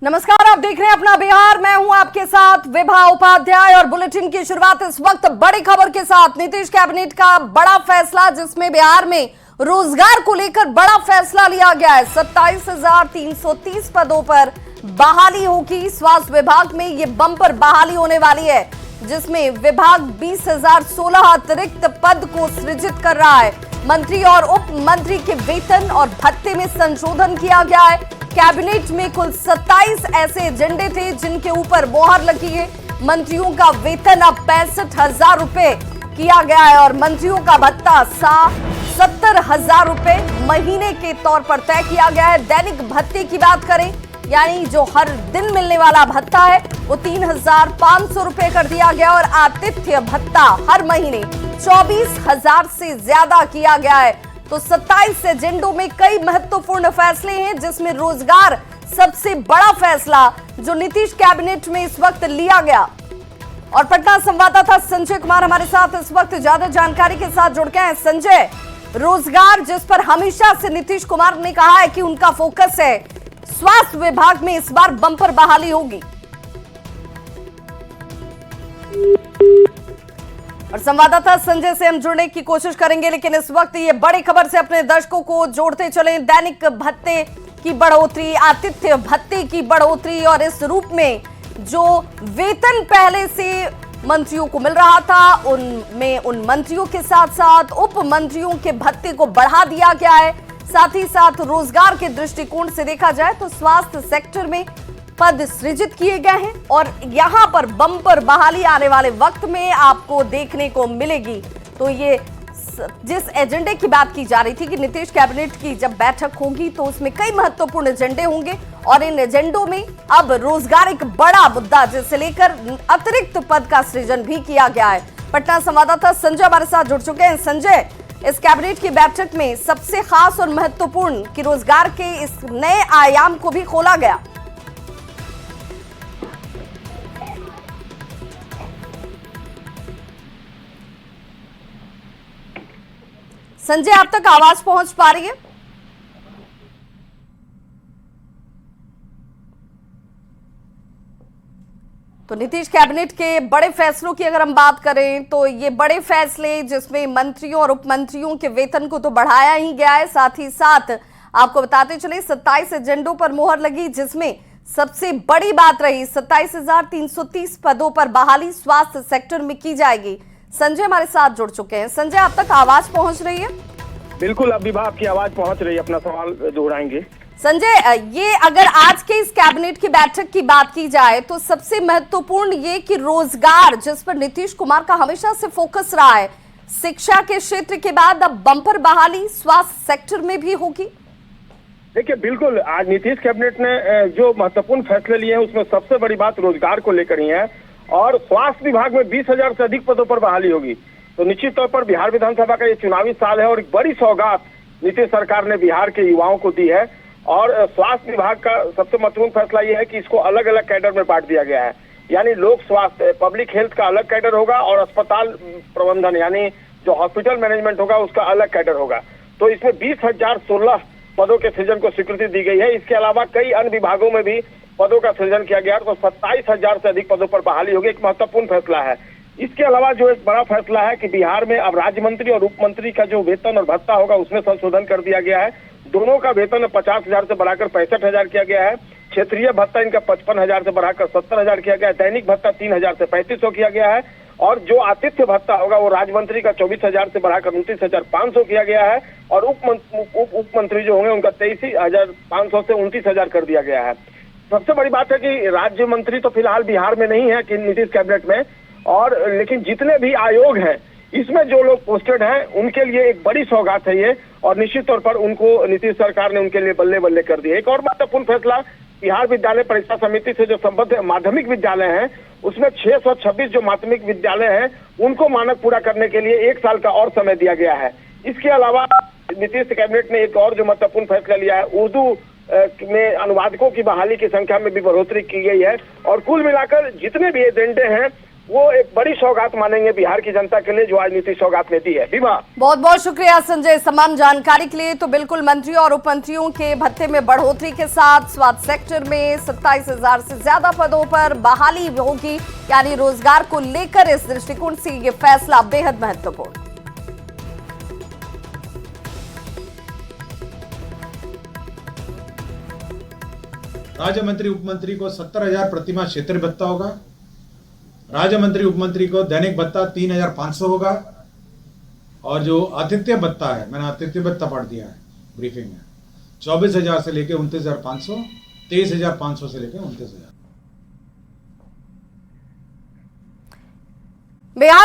नमस्कार, आप देख रहे हैं अपना बिहार। मैं हूं आपके साथ विभा उपाध्याय और बुलेटिन की शुरुआत इस वक्त बड़ी खबर के साथ। नीतीश कैबिनेट का बड़ा फैसला, जिसमें बिहार में रोजगार को लेकर बड़ा फैसला लिया गया है। 27,330 पदों पर बहाली होगी। स्वास्थ्य विभाग में ये बम्पर बहाली होने वाली है, जिसमें विभाग 20,016 अतिरिक्त पद को सृजित कर रहा है। मंत्री और उप मंत्री के वेतन और भत्ते में संशोधन किया गया है। कैबिनेट में कुल 27 ऐसे एजेंडे थे जिनके ऊपर मोहर लगी है। मंत्रियों का वेतन अब 65,000 रुपए किया गया है और मंत्रियों का भत्ता 70,000 रुपए महीने के तौर पर तय किया गया है। दैनिक भत्ते की बात करें, यानी जो हर दिन मिलने वाला भत्ता है, वो 3,500 रुपए कर दिया गया और आतिथ्य भत्ता हर महीने 24,000 से ज्यादा किया गया है। तो 27 एजेंडों में कई महत्वपूर्ण फैसले हैं, जिसमें रोजगार सबसे बड़ा फैसला जो नीतीश कैबिनेट में इस वक्त लिया गया। और पटना संवाददाता संजय कुमार हमारे साथ इस वक्त ज्यादा जानकारी के साथ जुड़ गए हैं। संजय, रोजगार जिस पर हमेशा से नीतीश कुमार ने कहा है कि उनका फोकस है, स्वास्थ्य विभाग में इस बार बम्पर बहाली होगी और संवाददाता संजय से हम जुड़ने की कोशिश करेंगे, लेकिन इस वक्त ये बड़ी खबर से अपने दर्शकों को जोड़ते चले। दैनिक भत्ते की बढ़ोतरी, आतिथ्य भत्ते की बढ़ोतरी और इस रूप में जो वेतन पहले से मंत्रियों को मिल रहा था, उनमें उन मंत्रियों के साथ साथ उप मंत्रियों के भत्ते को बढ़ा दिया गया है। साथ ही साथ रोजगार के दृष्टिकोण से देखा जाए तो स्वास्थ्य सेक्टर में पद सृजित किए गए हैं और यहां पर बम्पर बहाली आने वाले वक्त में आपको देखने को मिलेगी। तो ये जिस एजेंडे की बात की जा रही थी कि नीतीश कैबिनेट की जब बैठक होगी तो उसमें कई महत्वपूर्ण एजेंडे होंगे और इन एजेंडों में अब रोजगार एक बड़ा मुद्दा, जिसे लेकर अतिरिक्त पद का सृजन भी किया गया है। पटना संवाददाता संजय हमारे साथ जुड़ चुके हैं। संजय, इस कैबिनेट की बैठक में सबसे खास और महत्वपूर्ण कि रोजगार के इस नए आयाम को भी खोला गया। संजय, आप तक आवाज पहुंच पा रही है? तो नीतीश कैबिनेट के बड़े फैसलों की अगर हम बात करें तो ये बड़े फैसले, जिसमें मंत्रियों और उप मंत्रियों के वेतन को तो बढ़ाया ही गया है, साथ ही साथ आपको बताते चले 27 एजेंडों पर मोहर लगी, जिसमें सबसे बड़ी बात रही 27,330 पदों पर बहाली स्वास्थ्य सेक्टर में की जाएगी। संजय हमारे साथ जुड़ चुके हैं। संजय, आप तक आवाज पहुंच रही है? बिल्कुल, अभी आपकी आवाज पहुंच रही है। अपना सवाल दोहराएंगे। संजय, ये अगर आज के इस कैबिनेट की बैठक की बात की जाए तो सबसे महत्वपूर्ण ये कि रोजगार, जिस पर नीतीश कुमार का हमेशा से फोकस रहा है, शिक्षा के क्षेत्र के बाद अब बम्पर बहाली स्वास्थ्य सेक्टर में भी होगी। देखिए, बिल्कुल आज नीतीश कैबिनेट ने जो महत्वपूर्ण फैसले लिए हैं उसमें सबसे बड़ी बात रोजगार को लेकर ही है और स्वास्थ्य विभाग में 20,000 से अधिक पदों पर बहाली होगी। तो निश्चित तौर पर बिहार विधानसभा का ये चुनावी साल है और एक बड़ी सौगात नीतीश सरकार ने बिहार के युवाओं को दी है। और स्वास्थ्य विभाग का सबसे महत्वपूर्ण फैसला ये है कि इसको अलग अलग कैडर में बांट दिया गया है। यानी लोक स्वास्थ्य, पब्लिक हेल्थ का अलग कैडर होगा और अस्पताल प्रबंधन यानी जो हॉस्पिटल मैनेजमेंट होगा उसका अलग कैडर होगा। तो इसमें 20,016 पदों के सृजन को स्वीकृति दी गई है। इसके अलावा कई अन्य विभागों में भी पदों का सृजन किया गया, तो 27,000 से अधिक पदों पर बहाली होगी। एक महत्वपूर्ण फैसला है। इसके अलावा जो एक बड़ा फैसला है कि बिहार में अब राज्य मंत्री और उप मंत्री का जो वेतन और भत्ता होगा उसमें संशोधन कर दिया गया है। दोनों का वेतन 50,000 से बढ़ाकर 65,000 किया गया है। क्षेत्रीय भत्ता इनका 55,000 से बढ़ाकर 70,000 किया गया है। दैनिक भत्ता 3,000 से 3,500 किया गया है और जो आतिथ्य भत्ता होगा वो राज्य मंत्री का 24,000 से बढ़ाकर 29,500 किया गया है और उप मंत्री जो होंगे उनका 23,500 से 29,000 कर दिया गया है। सबसे बड़ी बात है कि राज्य मंत्री तो फिलहाल बिहार में नहीं है कि नीतीश कैबिनेट में, और लेकिन जितने भी आयोग हैं इसमें जो लोग पोस्टेड हैं उनके लिए एक बड़ी सौगात है ये, और निश्चित तौर पर उनको नीतीश सरकार ने उनके लिए बल्ले बल्ले कर दिए। एक और महत्वपूर्ण फैसला, बिहार विद्यालय परीक्षा समिति से जो संबद्ध माध्यमिक विद्यालय हैं उसमें 626 जो माध्यमिक विद्यालय हैं उनको मानक पूरा करने के लिए 1 साल का और समय दिया गया है। इसके अलावा नीतीश कैबिनेट ने एक और जो महत्वपूर्ण फैसला लिया है, उर्दू में अनुवादकों की बहाली की संख्या में भी बढ़ोतरी की गई है। और कुल मिलाकर जितने भी एजेंडे हैं वो एक बड़ी सौगात मानेंगे बिहार की जनता के लिए, जो आज नीतीश सौगात ने दी है। विभा, बहुत बहुत शुक्रिया संजय तमाम जानकारी के लिए। तो बिल्कुल मंत्री और उप मंत्रियों के भत्ते में बढ़ोतरी के साथ स्वास्थ्य सेक्टर में 27,000 से ज्यादा पदों पर बहाली होगी, यानी रोजगार को लेकर इस दृष्टिकोण से ये फैसला बेहद महत्वपूर्ण। राज्य मंत्री उपमंत्री को 70,000 प्रतिमाह क्षेत्र भत्ता होगा। राज्य मंत्री उपमंत्री को दैनिक भत्ता 3,500 होगा। और जो आतिथ्य भत्ता है, मैंने आतिथ्य भत्ता पढ़ दिया है ब्रीफिंग में, 24,000 से लेकर 29,500, 23,500 से लेकर 29,000।